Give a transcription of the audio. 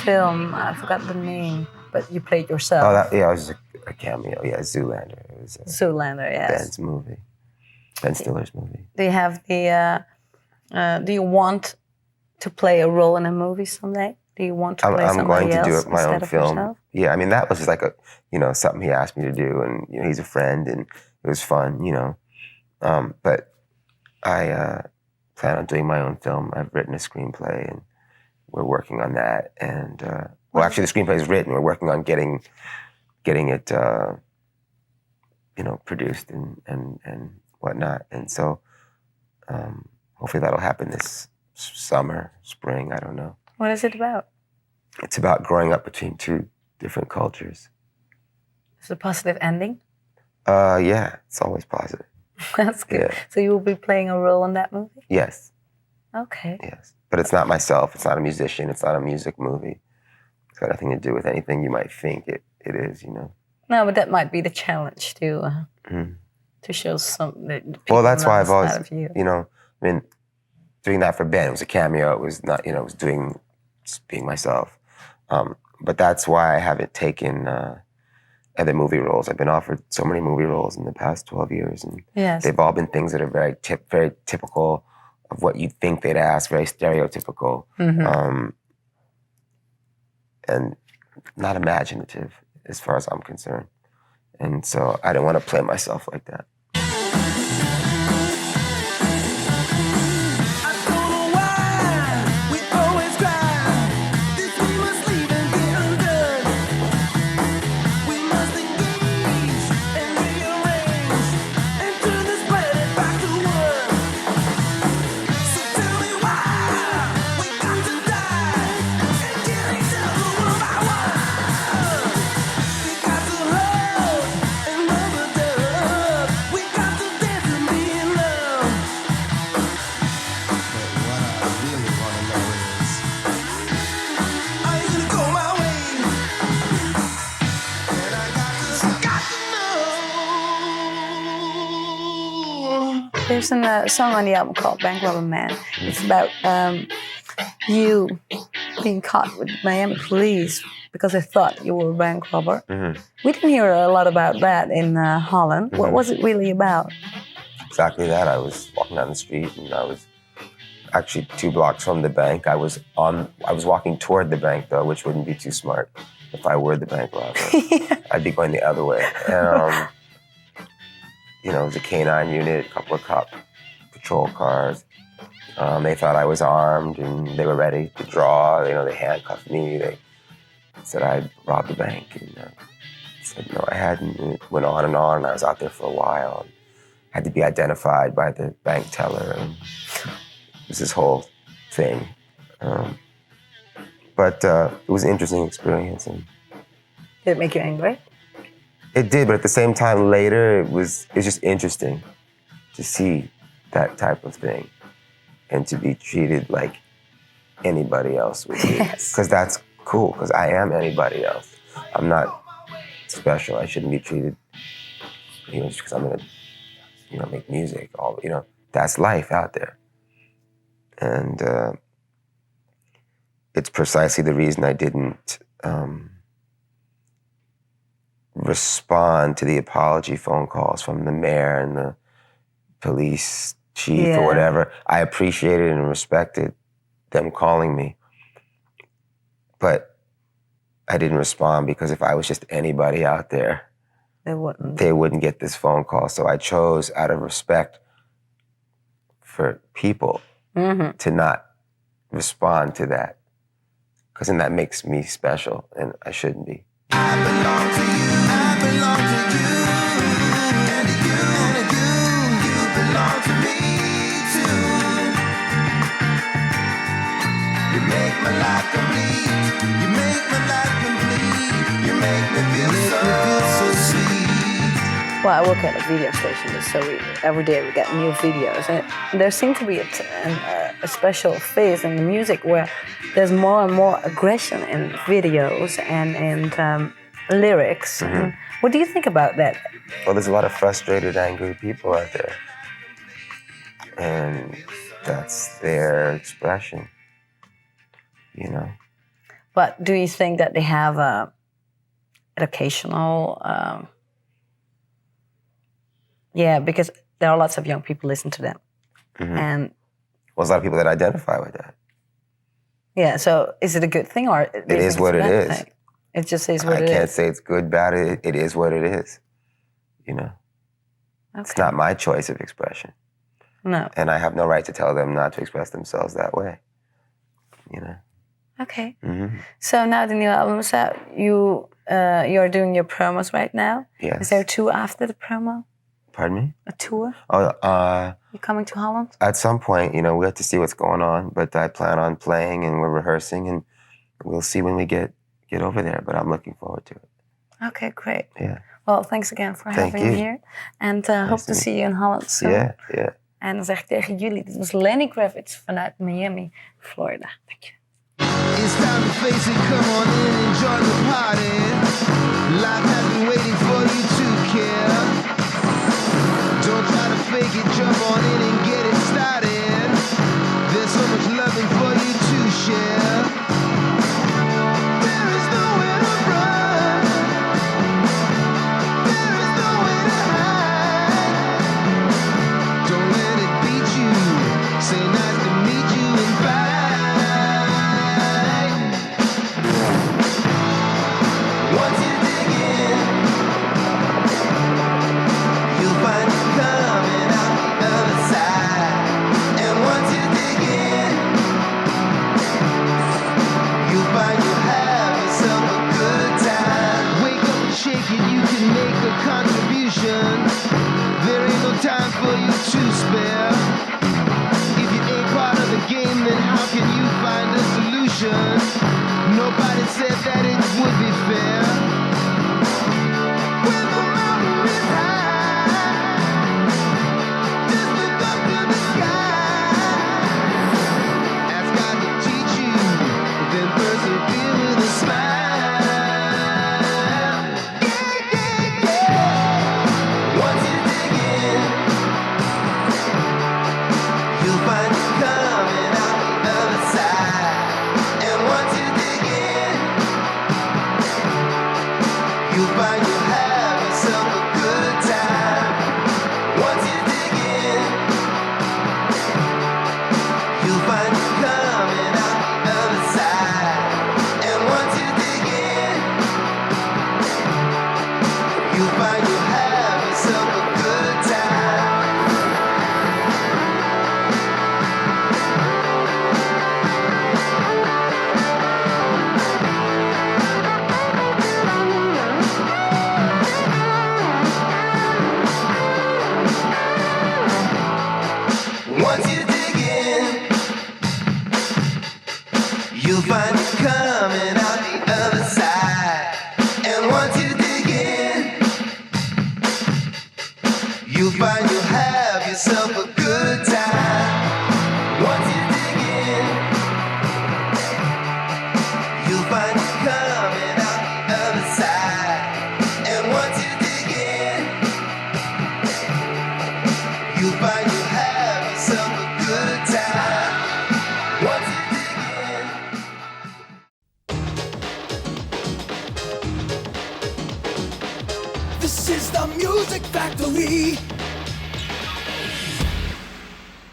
film. I forgot the name, but you played yourself. Oh, it was a cameo. Yeah, Zoolander. It was Zoolander, yes. Ben's movie. Ben Stiller's movie. Do you have the? Do you want to play a role in a movie someday? Do you want to play somebody else? I'm going to do it my own film. Yourself? Yeah, I mean that was just like something he asked me to do, and he's a friend, and it was fun, But I plan on doing my own film. I've written a screenplay, and we're working on that. And actually, the screenplay is written. We're working on getting it, produced and whatnot. And so, hopefully, that'll happen this summer, spring. I don't know. What is it about? It's about growing up between two different cultures. Is it a positive ending? Yeah, it's always positive. That's good. Yeah. So you will be playing a role in that movie? Yes. Okay. Yes. But it's not myself. It's not a musician. It's not a music movie. It's got nothing to do with anything you might think it is, No, but that might be the challenge to show something. Well, that's why I've always, doing that for Ben, it was a cameo. It was not, it was just being myself. But that's why I haven't taken other movie roles. I've been offered so many movie roles in the past 12 years, and they've all been things that are very typical of what you'd think they'd ask, very stereotypical, and not imaginative as far as I'm concerned. And so I don't want to play myself like that. There's a song on the album called Bank Robber Man. It's about you being caught with Miami police because they thought you were a bank robber. We didn't hear a lot about that in Holland. What was it really about? Exactly that. I was walking down the street, and I was actually 2 blocks from the bank. I was walking toward the bank, though, which wouldn't be too smart if I were the bank robber. I'd be going the other way. And, it was a K-9 unit, a couple of cop patrol cars. They thought I was armed, and they were ready to draw. They handcuffed me. They said I'd robbed the bank, and I said no, I hadn't. And it went on, and I was out there for a while. And had to be identified by the bank teller, and it was this whole thing. But it was an interesting experience. And did it make you angry? It did, but at the same time, later, it's just interesting to see that type of thing and to be treated like anybody else would be. Yes. Because that's cool, because I am anybody else. I'm not special. I shouldn't be treated, just because I'm gonna, make music. That's life out there. And it's precisely the reason I didn't respond to the apology phone calls from the mayor and the police chief or whatever. I appreciated and respected them calling me, but I didn't respond because if I was just anybody out there, they wouldn't get this phone call. So I chose, out of respect for people, to not respond to that, because then that makes me special, and I shouldn't be. I belong to you, I belong to you, and you belong to me too. You make my life complete, you make my life complete, you make me feel so sweet. Well, I work at a video station, so every day we get new videos, and there seems to be a special phase in the music where there's more and more aggression in videos and lyrics. And what do you think about that? Well, there's a lot of frustrated, angry people out there, and that's their expression, But do you think that they have educational? Yeah, because there are lots of young people listen to them, and well, there's a lot of people that identify with that. Yeah, so is it a good thing or it is what it is? Thing? It just is what it is. I can't say it's good, bad. It is what it is. You know, it's not my choice of expression. No, and I have no right to tell them not to express themselves that way. You know. Okay. So now the new album is out. You're doing your promos right now. Yes. Is there a tour after the promo? Pardon me? A tour? Oh, you coming to Holland? At some point, you know, we have to see what's going on. But I plan on playing, and we're rehearsing, and we'll see when we get over there. But I'm looking forward to it. Okay, great. Yeah. Well, thanks again for having me here, and hope to see you in Holland soon. Yeah, yeah. En dan zeg ik tegen jullie, dit was Lenny Kravitz vanuit Miami, Florida. Dank je. It's time to face it, come on in and join the party. Life has been waiting for you to care. Don't try to fake it, jump on in and get it started. There's so much loving for you to share. There is nowhere to run. There is nowhere to hide. Don't let it beat you. Say nice to meet you and bye. Once you dig in, you'll find it coming out the other side. And once you dig in, you'll find you'll have yourself a good time. Wake up and shake it, you can make a contribution. There ain't no time for you to spare. If you ain't part of the game, then how can you find a solution? Nobody said that it would be fair. When the mountain is high, just look up to the sky. Ask God to teach you, then persevere with a smile. Yeah, yeah, yeah. Once you dig in, you'll find it coming out the other side. And once you dig in, you'll find you'll have yourself a good time. Once you dig in, you'll find it coming out the other side. And once you dig in, you'll find you'll have yourself a good time. Once you dig in, you'll find it coming out the other side. And once you dig in, you'll find you'll have yourself a good time. Once you dig in, you'll find it coming out the other side. And once you dig in, you'll find you'll have yourself a good time. Once you dig in. This is the Music Factory.